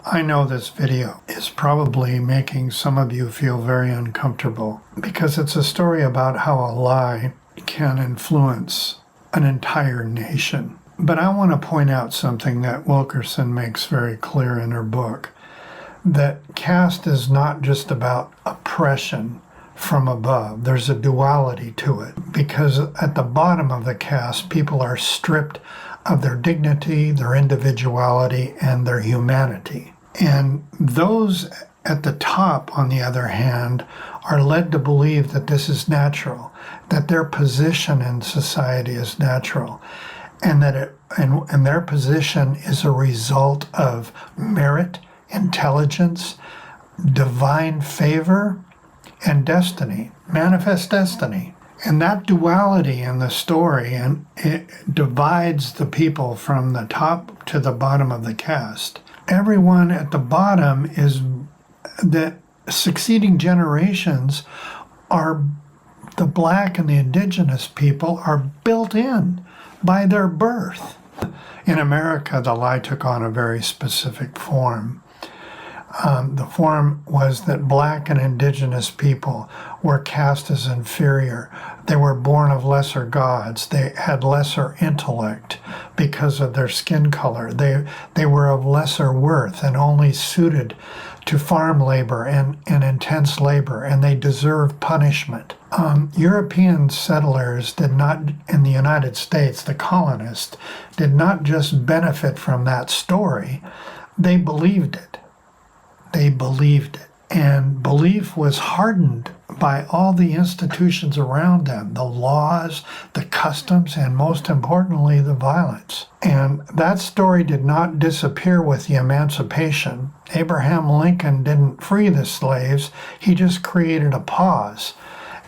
I know this video is probably making some of you feel very uncomfortable because it's a story about how a lie can influence an entire nation. But I want to point out something that Wilkerson makes very clear in her book, that caste is not just about oppression from above. There's a duality to it, because at the bottom of the caste, people are stripped of their dignity, their individuality, and their humanity. And those at the top, on the other hand, are led to believe that this is natural, that their position in society is natural, and that and their position is a result of merit, intelligence, divine favor, and destiny, manifest destiny. And that duality in the story, and it divides the people from the top to the bottom of the caste. Everyone at the bottom is that succeeding generations are, the black and the indigenous people are built in by their birth. In America, the lie took on a very specific form. The form was that black and indigenous people were cast as inferior. They were born of lesser gods. They had lesser intellect because of their skin color. They were of lesser worth and only suited to farm labor and intense labor, and they deserved punishment. European settlers did not, in the United States, the colonists, did not just benefit from that story. They believed it. They believed it. And belief was hardened by all the institutions around them, the laws, the customs, and most importantly, the violence. And that story did not disappear with the emancipation. Abraham Lincoln didn't free the slaves. He just created a pause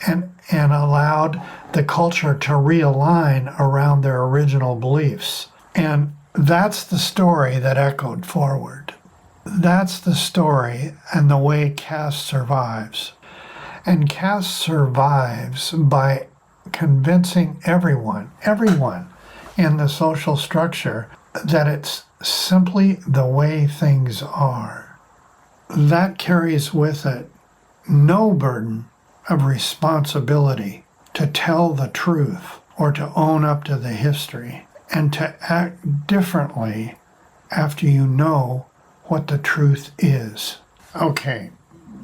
and allowed the culture to realign around their original beliefs. And that's the story that echoed forward. That's the story and the way caste survives. And caste survives by convincing everyone in the social structure that it's simply the way things are. That carries with it no burden of responsibility to tell the truth or to own up to the history and to act differently after you know what the truth is. Okay,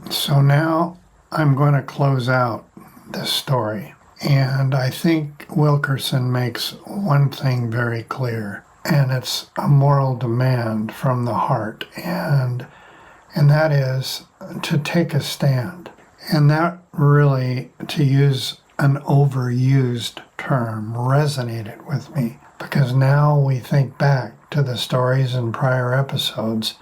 so now I'm going to close out this story. And I think Wilkerson makes one thing very clear, and it's a moral demand from the heart, and that is to take a stand. And that really, to use an overused term, resonated with me, because now we think back to the stories in prior episodes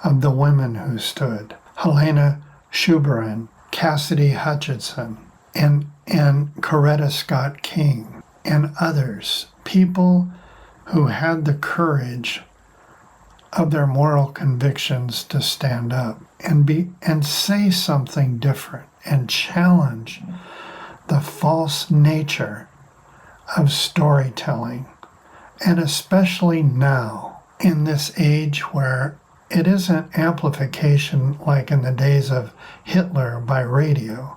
of the women who stood. Helena Schuberin, Cassidy Hutchinson, and Coretta Scott King, and others. People who had the courage of their moral convictions to stand up and say something different and challenge the false nature of storytelling. And especially now, in this age where it isn't amplification like in the days of Hitler by radio.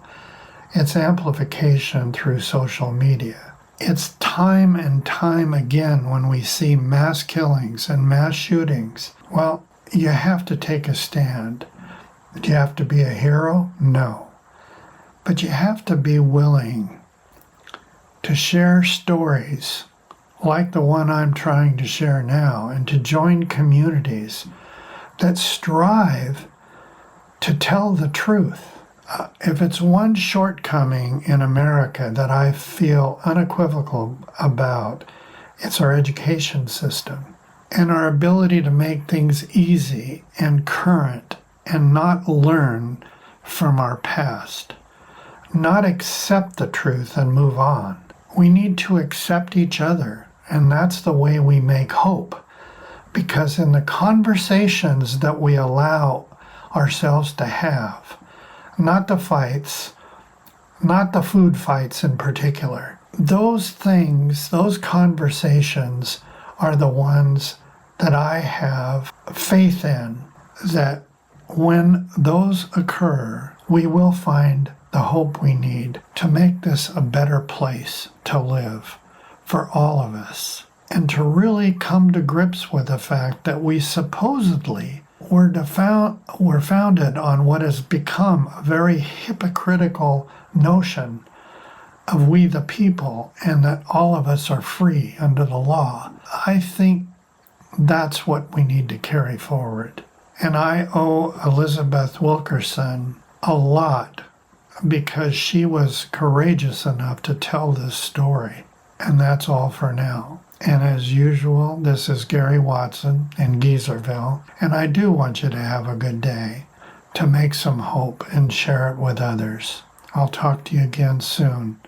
It's amplification through social media. It's time and time again when we see mass killings and mass shootings. Well, you have to take a stand. Do you have to be a hero? No. But you have to be willing to share stories like the one I'm trying to share now, and to join communities that strive to tell the truth. If it's one shortcoming in America that I feel unequivocal about, it's our education system and our ability to make things easy and current and not learn from our past, not accept the truth and move on. We need to accept each other, and that's the way we make hope. Because in the conversations that we allow ourselves to have, not the fights, not the food fights in particular, those things, those conversations are the ones that I have faith in that when those occur, we will find the hope we need to make this a better place to live for all of us, and to really come to grips with the fact that we supposedly were founded on what has become a very hypocritical notion of we the people, and that all of us are free under the law. I think that's what we need to carry forward. And I owe Elizabeth Wilkerson a lot because she was courageous enough to tell this story. And that's all for now. And as usual, this is Gary Watson in Geezerville, and I do want you to have a good day, to make some hope and share it with others. I'll talk to you again soon.